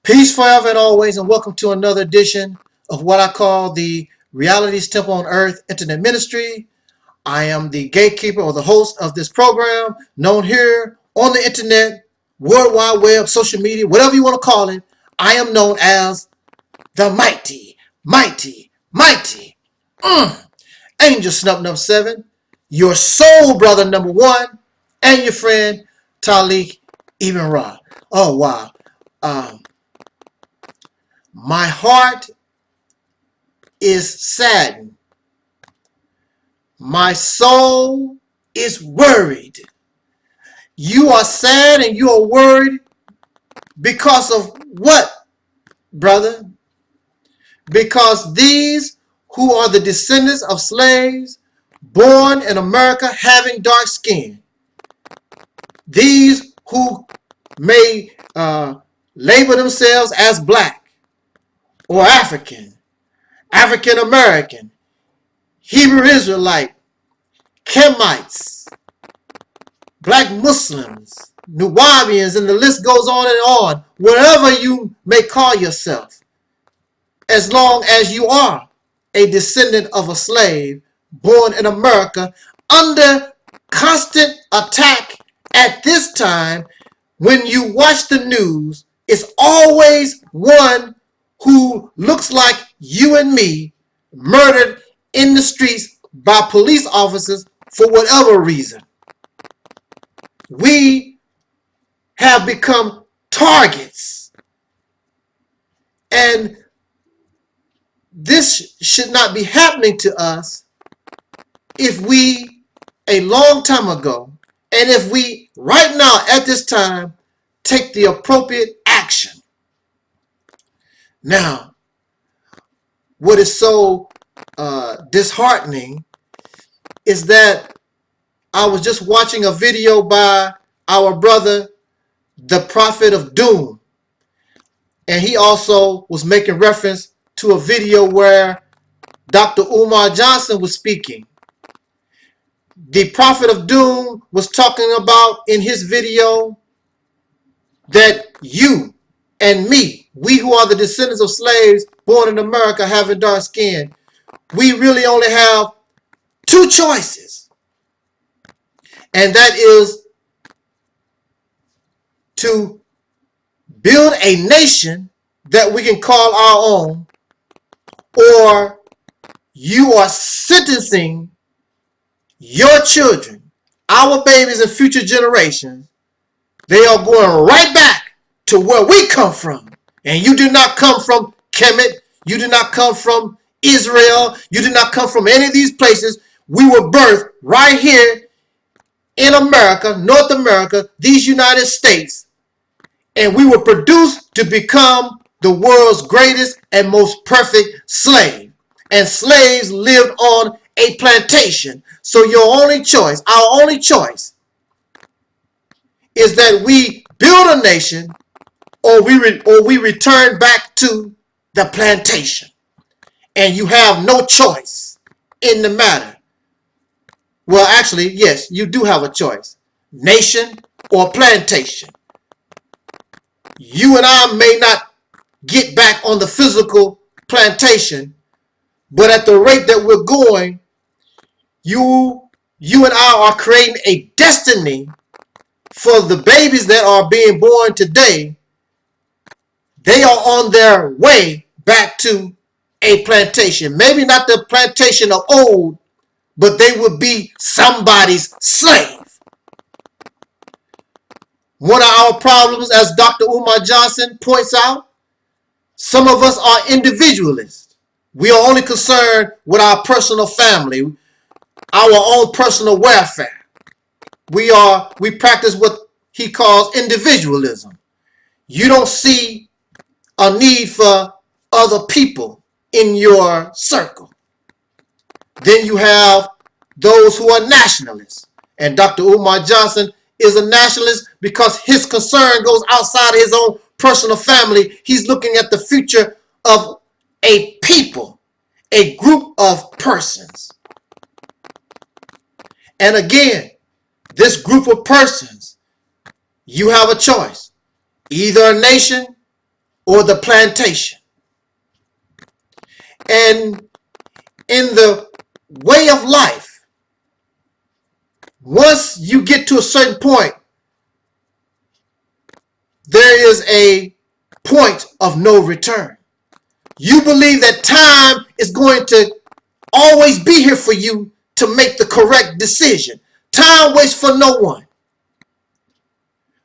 Peace forever and always, and welcome to another edition of what I call the Reality's Temple on Earth Internet Ministry. I am the gatekeeper or the host of this program, known here on the internet, World Wide Web, social media, whatever you want to call it. I am known as the mighty Angel Snub number 7, your soul brother number 1, and your friend Taalik Ibn'rad. Oh wow. My heart is saddened. My soul is worried. You are sad and you are worried because of what, brother? Because these who are the descendants of slaves born in America having dark skin, these who may label themselves as black or African, African American, Hebrew Israelite, Kemites, black Muslims, Nubians, and the list goes on and on. Whatever you may call yourself, as long as you are a descendant of a slave born in America under constant attack at this time, when you watch the news, it's always one who looks like you and me, murdered in the streets by police officers for whatever reason. We have become targets. And this should not be happening to us if we, a long time ago, and if we right now at this time, take the appropriate action. Now, what is so disheartening is that I was just watching a video by our brother, the Prophet of Doom. And he also was making reference to a video where Dr. Umar Johnson was speaking. The Prophet of Doom was talking about in his video that you and me, we who are the descendants of slaves born in America having dark skin, we really only have two choices. And that is to build a nation that we can call our own, or you are sentencing your children, our babies and future generations, they are going right back to where we come from. And you do not come from Kemet. You do not come from Israel. You do not come from any of these places. We were birthed right here in America, North America, these United States. And we were produced to become the world's greatest and most perfect slave. And slaves lived on a plantation. So your only choice, our only choice, is that we build a nation, or we return back to the plantation. And you have no choice in the matter. Well, actually, yes, you do have a choice. Nation or plantation. You and I may not get back on the physical plantation, but at the rate that we're going, you and I are creating a destiny for the babies that are being born today. They are on their way back to a plantation. Maybe not the plantation of old, but they would be somebody's slave. One of our problems, as Dr. Umar Johnson points out, some of us are individualists. We are only concerned with our personal family, our own personal welfare. We practice what he calls individualism. You don't see a need for other people in your circle. Then you have those who are nationalists. And Dr. Umar Johnson is a nationalist because his concern goes outside of his own personal family. He's looking at the future of a people, a group of persons. And again, this group of persons, you have a choice. Either a nation or the plantation. And in the way of life, once you get to a certain point, there is a point of no return. You believe that time is going to always be here for you to make the correct decision. Time waits for no one.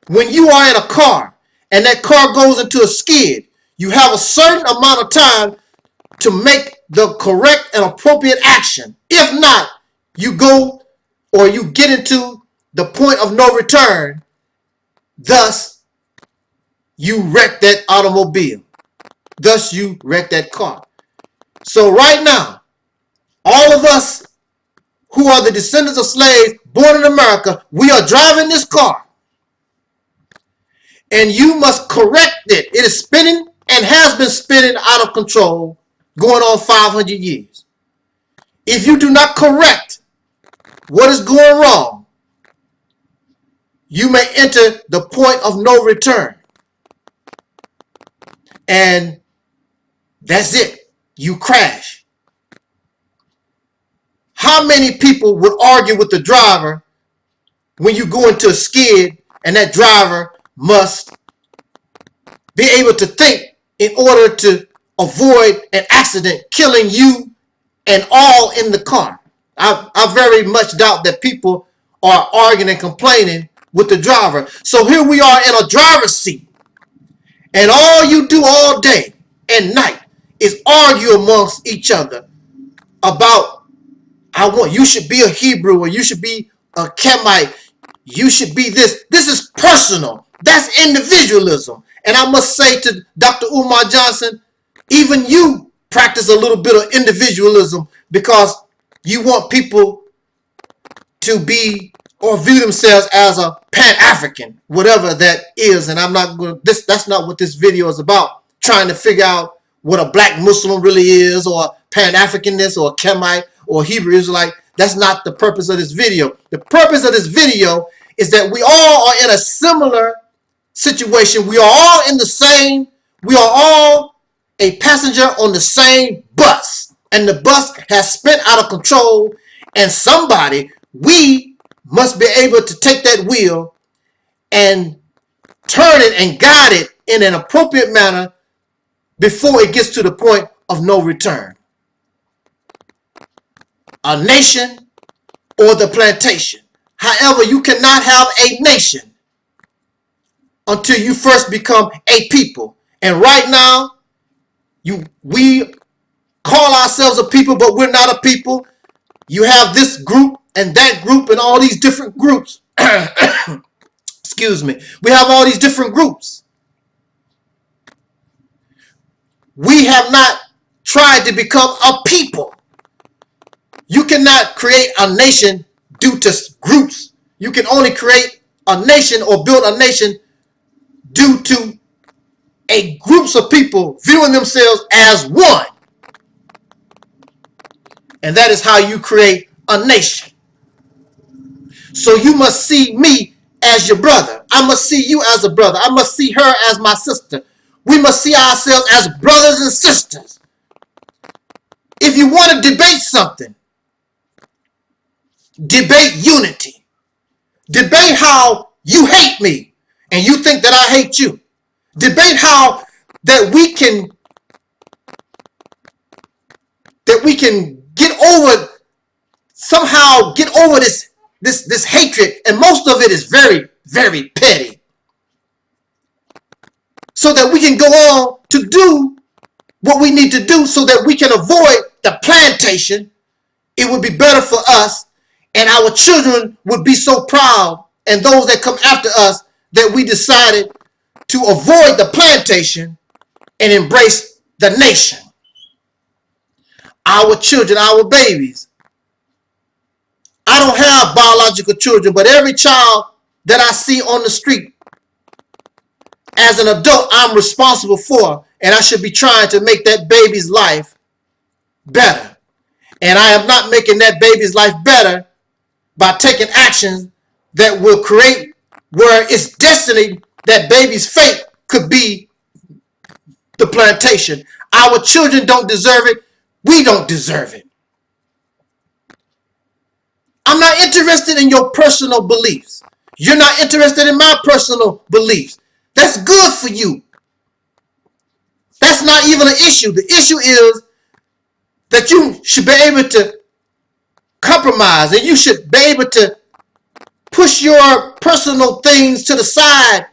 When you are in a car and that car goes into a skid, you have a certain amount of time to make the correct and appropriate action. If not, you go or you get into the point of no return. Thus, you wreck that automobile. Thus, you wreck that car. So right now, all of us who are the descendants of slaves born in America, we are driving this car. And you must correct it. It is spinning and has been spinning out of control, going on 500 years. If you do not correct what is going wrong, you may enter the point of no return. And that's it. You crash. How many people would argue with the driver when you go into a skid and that driver must be able to think in order to avoid an accident killing you and all in the car? I very much doubt that people are arguing and complaining with the driver. So here we are in a driver's seat, and all you do all day and night is argue amongst each other about, you should be a Hebrew, or you should be a Camite, you should be this. This is personal. That's individualism. And I must say to Dr. Umar Johnson, even you practice a little bit of individualism because you want people to be or view themselves as a Pan-African, whatever that is. And I'm not going to, that's not what this video is about, trying to figure out what a black Muslim really is, or Pan-Africanist, or Camite, or Hebrew Israelite. That's not the purpose of this video. The purpose of this video is that we all are in a similar situation. We are all in the same, we are all a passenger on the same bus. And the bus has spent out of control, and somebody, we must be able to take that wheel and turn it and guide it in an appropriate manner before it gets to the point of no return. A nation or the plantation. However, you cannot have a nation until you first become a people. And right now, we call ourselves a people, but we're not a people. You have this group and that group and all these different groups. Excuse me. We have all these different groups. We have not tried to become a people. You cannot create a nation due to groups. You can only create a nation or build a nation due to a groups of people viewing themselves as one. And that is how you create a nation. So you must see me as your brother. I must see you as a brother. I must see her as my sister. We must see ourselves as brothers and sisters. If you want to debate something, debate unity. Debate how you hate me and you think that I hate you. Debate how that we can get over, somehow get over this hatred, and most of it is very, very petty. So that we can go on to do what we need to do so that we can avoid the plantation. It would be better for us, and our children would be so proud, and those that come after us, that we decided to avoid the plantation and embrace the nation. Our children, our babies. I don't have biological children, but every child that I see on the street, as an adult, I'm responsible for, and I should be trying to make that baby's life better. And I am not making that baby's life better by taking actions that will create where it's destiny, that baby's fate could be the plantation. Our children don't deserve it. We don't deserve it. I'm not interested in your personal beliefs. You're not interested in my personal beliefs. That's good for you. That's not even an issue. The issue is that you should be able to compromise, and you should be able to push your personal things to the side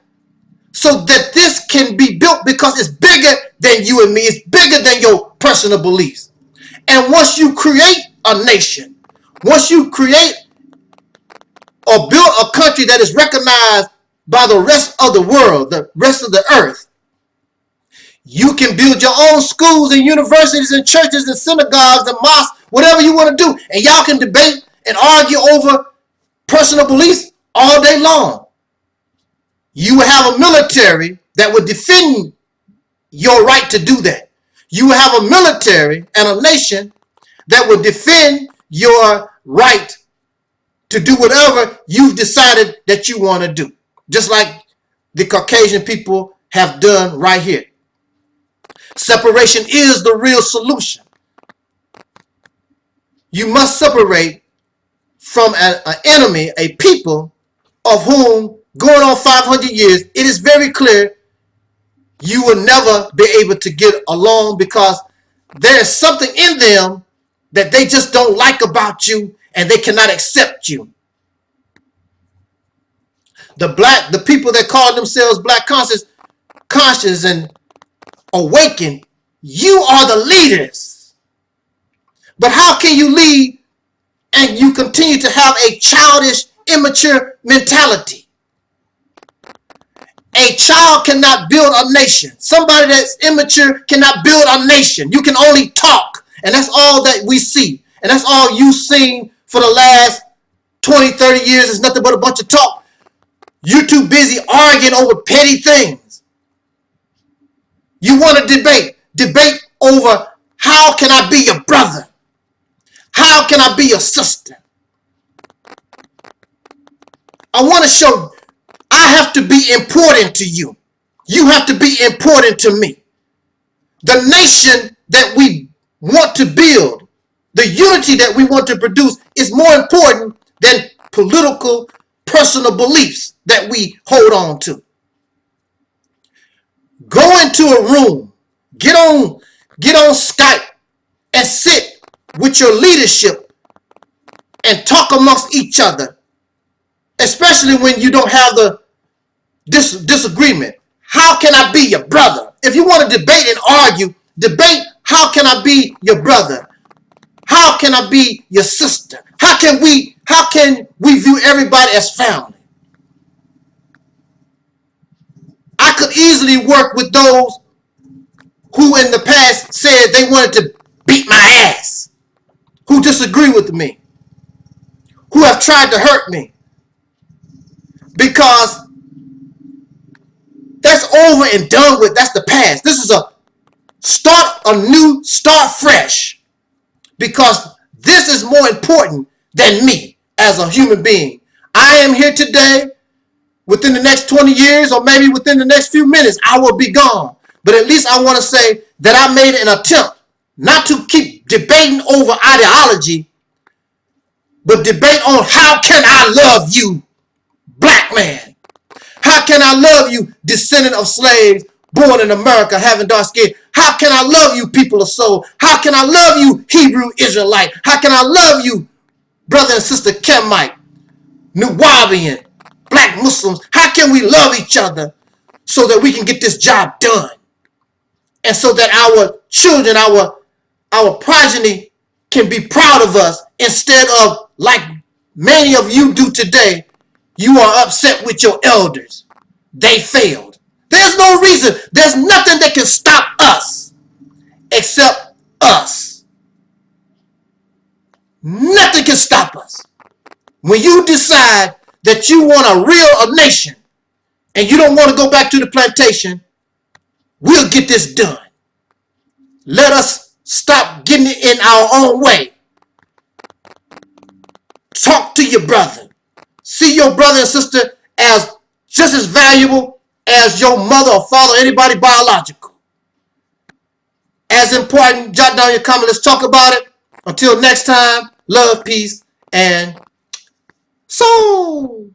so that this can be built, because it's bigger than you and me. It's bigger than your personal beliefs. And once you create a nation, once you create or build a country that is recognized by the rest of the world, the rest of the earth, you can build your own schools and universities and churches and synagogues and mosques, whatever you want to do. And y'all can debate and argue over personal beliefs all day long. You will have a military that will defend your right to do that. You will have a military and a nation that will defend your right to do whatever you've decided that you want to do. Just like the Caucasian people have done right here. Separation is the real solution. You must separate from an enemy, a people of whom, going on 500 years, it is very clear you will never be able to get along, because there is something in them that they just don't like about you, and they cannot accept you. The people that call themselves black conscious and awakened, you are the leaders. But how can you lead and you continue to have a childish, immature mentality? A child cannot build a nation. Somebody that's immature cannot build a nation. You can only talk. And that's all that we see. And that's all you've seen for the last 20, 30 years. Is nothing but a bunch of talk. You're too busy arguing over petty things. You want to debate. Debate over, how can I be your brother? How can I be your sister? I want to show I have to be important to you. You have to be important to me. The nation that we want to build, the unity that we want to produce, is more important than political, personal beliefs that we hold on to. Go into a room, get on Skype and sit with your leadership and talk amongst each other, especially when you don't have the disagreement. How can I be your brother? If you want to debate and argue, debate, how can I be your brother? How can I be your sister? How can we view everybody as family? I could easily work with those who in the past said they wanted to beat my ass, who disagree with me, who have tried to hurt me, because that's over and done with. That's the past. This is start fresh, because this is more important than me as a human being. I am here today. Within the next 20 years, or maybe within the next few minutes, I will be gone. But at least I want to say that I made an attempt not to keep debating over ideology, but debate on, how can I love you, black man? How can I love you, descendant of slaves, born in America, having dark skin? How can I love you, people of soul? How can I love you, Hebrew Israelite? How can I love you, brother and sister Kemite, Nuwabian, black Muslims? How can we love each other so that we can get this job done? And so that our children, our progeny can be proud of us, instead of, like many of you do today, you are upset with your elders. They failed. There's no reason. There's nothing that can stop us except us. Nothing can stop us. When you decide that you want a nation and you don't want to go back to the plantation, we'll get this done. Let us stop getting it in our own way. Talk to your brother. See your brother and sister as just as valuable as your mother or father or anybody biological. as important. Jot down your comment. Let's talk about it. Until next time, love, peace, and soul.